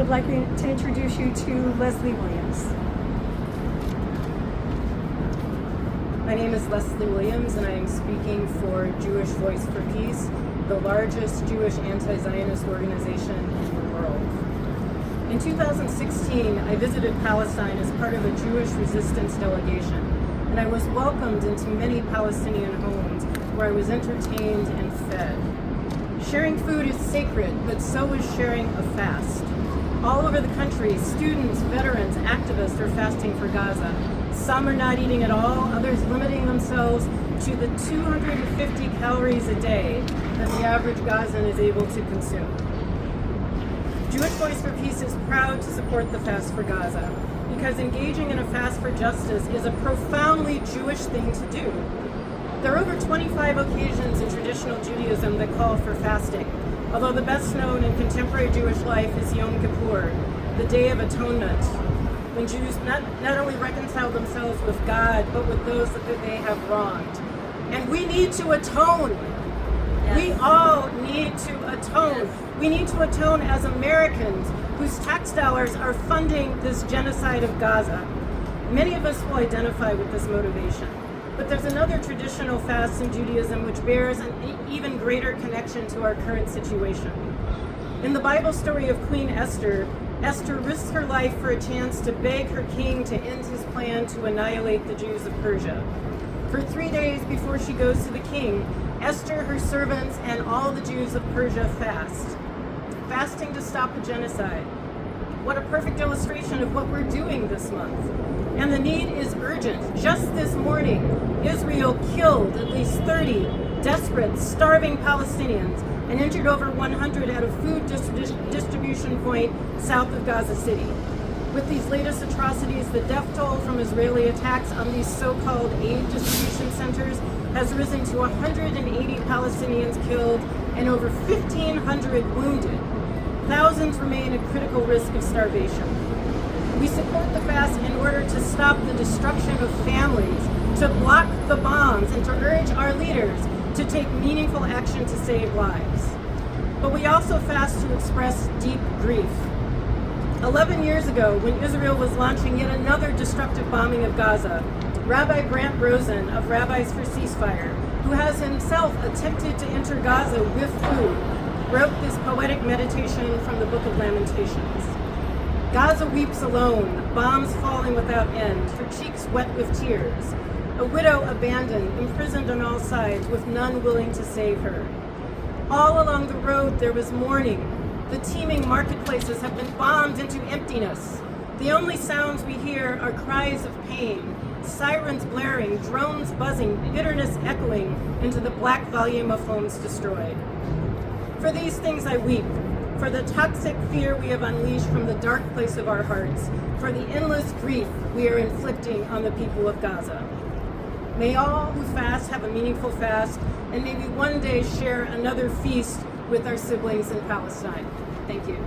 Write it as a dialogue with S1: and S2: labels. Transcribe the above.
S1: would like to introduce you to Lesley Williams.
S2: My name is Lesley Williams, and I am speaking for Jewish Voice for Peace, the largest Jewish anti-Zionist organization in the world. In 2016, I visited Palestine as part of a Jewish resistance delegation, and I was welcomed into many Palestinian homes where I was entertained and fed. Sharing food is sacred, but so is sharing a fast. All over the country, students, veterans, activists are fasting for Gaza. Some are not eating at all, others limiting themselves to the 250 calories a day that the average Gazan is able to consume. Jewish Voice for Peace is proud to support the Fast for Gaza because engaging in a fast for justice is a profoundly Jewish thing to do. There are over 25 occasions in traditional Judaism that call for fasting, although the best known in contemporary Jewish life is Yom Kippur, the Day of Atonement, when Jews not only reconcile themselves with God, but with those that they have wronged. And we need to atone. Yes. We all need to atone. Yes. We need to atone as Americans whose tax dollars are funding this genocide of Gaza. Many of us will identify with this motivation. But there's another traditional fast in Judaism which bears an even greater connection to our current situation. In the Bible story of Queen Esther, Esther risks her life for a chance to beg her king to end his plan to annihilate the Jews of Persia. For 3 days before she goes to the king, Esther, her servants, and all the Jews of Persia fast. Fasting to stop a genocide. What a perfect illustration of what we're doing this month. And the need is urgent. Just this morning, Israel killed at least 30 desperate, starving Palestinians and injured over 100 at a food distribution point south of Gaza City. With these latest atrocities, the death toll from Israeli attacks on these so-called aid distribution centers has risen to 180 Palestinians killed and over 1,500 wounded. Thousands remain at critical risk of starvation. We support the fast in order to stop the destruction of families, to block the bombs, and to urge our leaders to take meaningful action to save lives. But we also fast to express deep grief. 11 years ago, when Israel was launching yet another destructive bombing of Gaza, Rabbi Grant Rosen of Rabbis for Ceasefire, who has himself attempted to enter Gaza with food, wrote this poetic meditation from the Book of Lamentations. Gaza weeps alone, bombs falling without end, her cheeks wet with tears. A widow abandoned, imprisoned on all sides, with none willing to save her. All along the road there was mourning. The teeming marketplaces have been bombed into emptiness. The only sounds we hear are cries of pain, sirens blaring, drones buzzing, bitterness echoing into the black volume of homes destroyed. For these things I weep, for the toxic fear we have unleashed from the dark place of our hearts, for the endless grief we are inflicting on the people of Gaza. May all who fast have a meaningful fast, and may we one day share another feast with our siblings in Palestine. Thank you.